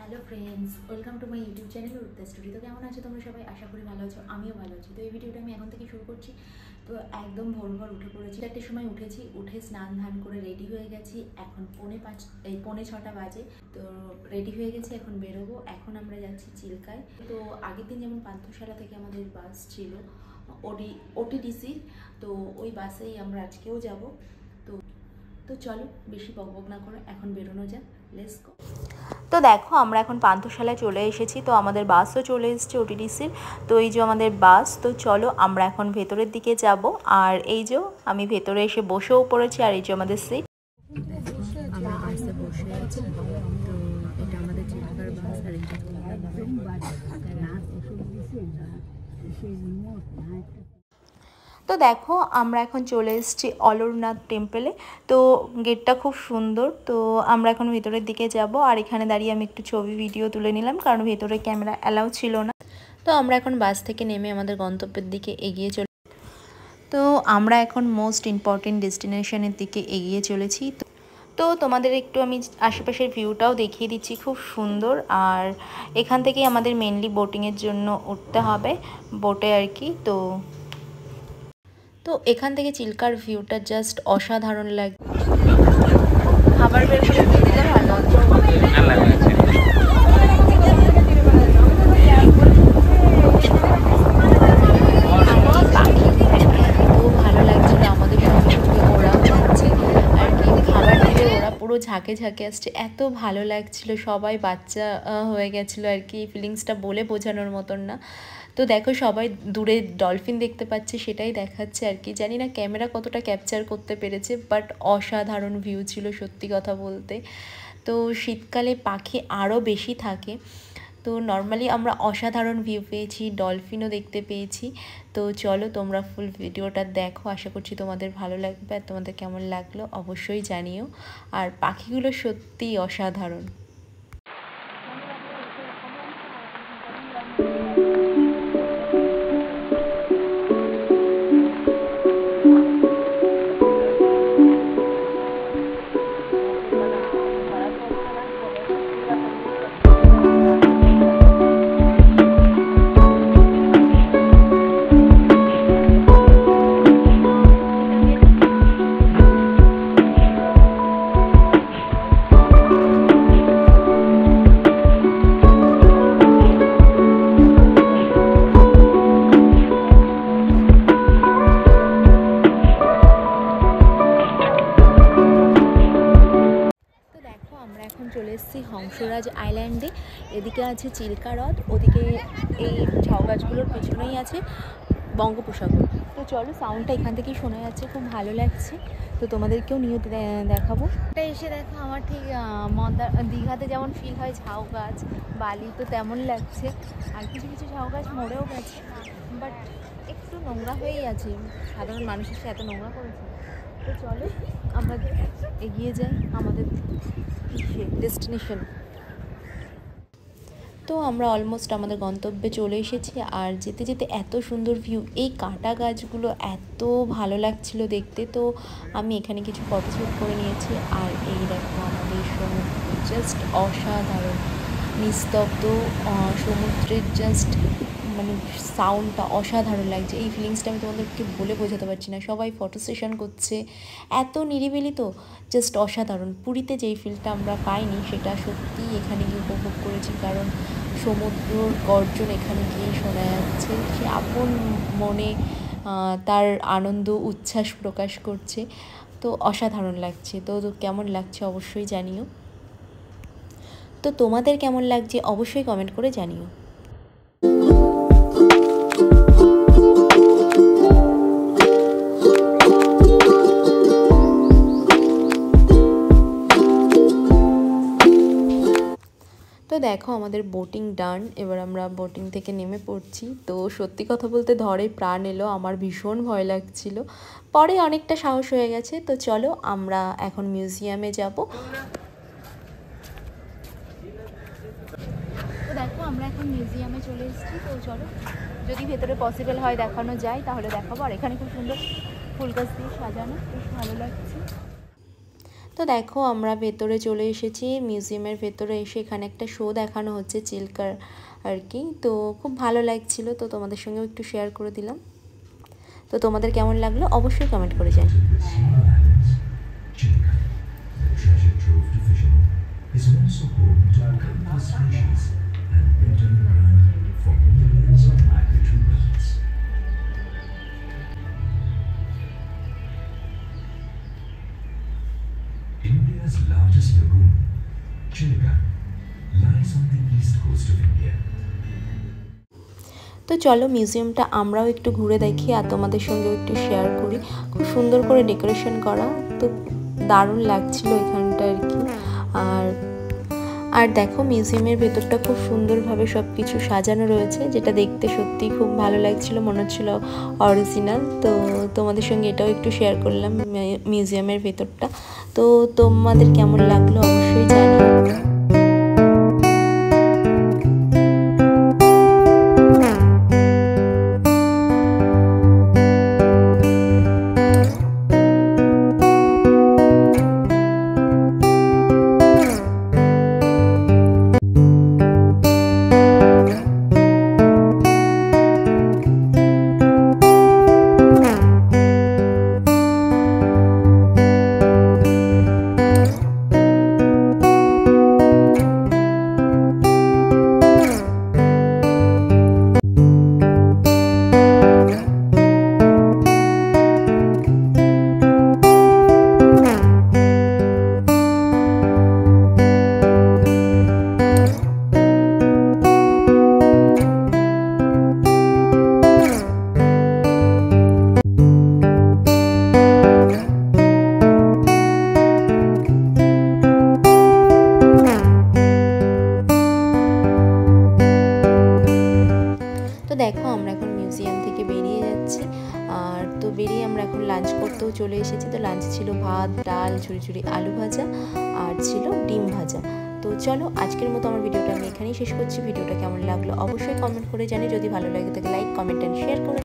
Hello friends, welcome to my YouTube channel উত্তর studio. তো কেমন আছো তোমরা সবাই? আশা করি ভালো আছো, আমিও ভালো আছি। তো এই ভিডিওটা আমি এখন থেকে শুরু করছি। তো একদম ভোর উঠে পড়েছি, একটা সময় উঠেছি, উঠে স্নান ধান করে রেডি হয়ে গেছি। এখন পৌনে 6টা বাজে। তো রেডি হয়ে গেছি, এখন বেরোবো। এখন আমরা যাচ্ছি চিল্কায়। তো আগের দিন যেমন পান্থশালা থেকে আমাদের বাস ছিল ওটিডিসির, তো ওই বাসেই আমরা আজকেও যাব। তো চলো বেশি বকবক না করে এখন বেরোনো যাক, লেটস গো। তো দেখো আমরা এখন পান্থশালায় চলে এসেছি। তো আমাদের বাসও চলে এসেছে ওটিডিসির। তো এই যে আমাদের বাস। তো চলো আমরা এখন ভেতরের দিকে যাব। আর এই যে আমি ভেতরে এসে বসেও পড়েছি। আর এই যে আমাদের সিট, আমরা বাসে বসে আছি। তো এটা আমাদের চিল্কার বাস। আর এই যে তো দেখো আমরা এখন চলে এসেছি অলরনাথ টেম্পলে। তো গেটটা খুব সুন্দর। তো আমরা এখন ভেতরের দিকে যাব। আর এখানে দাঁড়িয়ে আমি একটু ছবি ভিডিও তুলে নিলাম, কারণ ভেতরে ক্যামেরা অ্যালাউ ছিল না। তো আমরা এখন বাস থেকে নেমে আমাদের গন্তব্যের দিকে এগিয়ে তো আমরা এখন মোস্ট ইম্পর্টেন্ট ডেস্টিনেশনের দিকে এগিয়ে চলেছি। তো তোমাদের একটু আমি আশেপাশের ভিউটাও দেখিয়ে দিচ্ছি, খুব সুন্দর। আর এখান থেকেই আমাদের মেনলি বোটিংয়ের জন্য উঠতে হবে, বোটে আর কি। তো এখান থেকে চিল্কার ভিউটা জাস্ট অসাধারণ লাগে। খাবার বের করে দিলে ভালো হতো। ভালো লাগছিল আমাদের সঙ্গে সঙ্গে ওরাও যাচ্ছে আর কি। খাবার দিলে ওরা পুরো ঝাঁকে ঝাঁকে আসছে, এত ভালো লাগছিল। সবাই বাচ্চা হয়ে গেছিলো আর কি। ফিলিংসটা বলে বোঝানোর মতন না। তো দেখো সবাই দূরে ডলফিন দেখতে পাচ্ছে, সেটাই দেখাচ্ছে আর কি। জানি না ক্যামেরা কতটা ক্যাপচার করতে পেরেছে, বাট অসাধারণ ভিউ ছিল সত্যি কথা বলতে। তো শীতকালে পাখি আরও বেশি থাকে। তো নর্মালি আমরা অসাধারণ ভিউ পেয়েছি, ডলফিনও দেখতে পেয়েছি। তো চলো তোমরা ফুল ভিডিওটা দেখো, আশা করছি তোমাদের ভালো লাগবে। আর তোমাদের কেমন লাগলো অবশ্যই জানিও। আর পাখিগুলো সত্যিই অসাধারণ। চলে এসেছি হংসরাজ আইল্যান্ডে। এদিকে আছে চিল্কা হ্রদ, ওদিকে এই ঝাউ গাছগুলোর পেছনেই আছে বঙ্গোপসাগর। তো চলো, সাউন্ডটা এখান থেকেই শোনা যাচ্ছে, খুব ভালো লাগছে। তো তোমাদেরকেও নিয়ে দেখাবো। এটা এসে দেখো আমার ঠিক দীঘাতে যেমন ফিল হয় ঝাউ গাছ, বালি, তো তেমন লাগছে। আর কিছু কিছু ঝাউ গাছ মরেও গেছে, বাট একটু নোংরা হয়েই আছে, সাধারণ মানুষের সাথে এত নোংরা করেছে। তো চলো আমরা এগিয়ে যাই আমাদের ডেস্টিনেশন। তো আমরা অলমোস্ট আমাদের গন্তব্যে চলে এসেছি। আর যেতে যেতে এত সুন্দর ভিউ, এই কাটা গাছগুলো এত ভালো লাগছিল দেখতে। তো আমি এখানে কিছু ফটোশ্যুট করে নিয়েছি। আর এই দেখো আমাদের সমুদ্র জাস্ট অসাধারণ, নিস্তব্ধ সমুদ্রের জাস্ট মানে সাউন্ডটা অসাধারণ লাগছে। এই ফিলিংসটা আমি তোমাদেরকে বলে বোঝাতে পারছি না। সবাই ফটো সেশন করছে, এত নিরিবিলি, তো জাস্ট অসাধারণ। পুরীতে যেই ফিলটা আমরা পাইনি সেটা সত্যি এখানে গিয়ে উপভোগ করেছি, কারণ সমুদ্রর গর্জন এখানে গিয়ে শোনা যাচ্ছে। সে আপন মনে তার আনন্দ উচ্ছ্বাস প্রকাশ করছে। তো অসাধারণ লাগছে। তো কেমন লাগছে অবশ্যই জানিও। তো তোমাদের কেমন লাগছে অবশ্যই কমেন্ট করে জানিও। তো দেখো আমাদের বোটিং ডান, এবার আমরা বোটিং থেকে নেমে পড়ছি। তো সত্যি কথা বলতে ধরে প্রাণ এলো, আমার ভীষণ ভয় লাগছিল, পরে অনেকটা সাহস হয়ে গেছে। তো চলো আমরা এখন মিউজিয়ামে যাব। তো দেখো আমরা এখন মিউজিয়ামে চলে এসেছি। তো চলো, যদি ভেতরে পসিবল হয় দেখানো যায় তাহলে দেখাবো। আর এখানে খুব সুন্দর ফুল গাছ দিয়ে সাজানো, বেশ ভালো লাগছে। তো দেখো আমরা ভেতরে চলে এসেছি, মিউজিয়ামের ভেতরে এসে এখানে একটা শো দেখানো হচ্ছে চিল্কার আর কি। তো খুব ভালো লাগছিল, তো তোমাদের সঙ্গেও একটু শেয়ার করে দিলাম। তো তোমাদের কেমন লাগলো অবশ্যই কমেন্ট করে জানি। India's largest lagoon, Chilka, lies on the east coast of India. তো চলো মিউজিয়ামটা আমরাও একটু ঘুরে দেখি আর তোমাদের সঙ্গেও একটু শেয়ার করি। খুব সুন্দর করে ডেকোরেশন করা, তো দারুণ লাগছিল এখানটা আর কি। আর দেখো মিউজিয়ামের ভেতরটা খুব সুন্দরভাবে সব কিছু সাজানো রয়েছে, যেটা দেখতে সত্যি খুব ভালো লাগছিল, মনে হচ্ছিল অরিজিনাল। তো তোমাদের সঙ্গে এটাও একটু শেয়ার করলাম মিউজিয়ামের ভেতরটা। তো তোমাদের কেমন লাগলো অবশ্যই জানিও। দেখো আমরা এখন মিউজিয়াম থেকে বেরিয়ে যাচ্ছি, আর তো বেরিয়ে আমরা এখন লাঞ্চ করতেও চলে এসেছি। তো লাঞ্চ ছিল ভাত, ডাল, ঝুড়ি আলু ভাজা আর ছিল ডিম ভাজা। তো চলো আজকের মতো আমার ভিডিওটা আমি এখানেই শেষ করছি। ভিডিওটা কেমন লাগলো অবশ্যই কমেন্ট করে জানি, যদি ভালো লাগে তাকে লাইক, কমেন্ট অ্যান্ড শেয়ার করে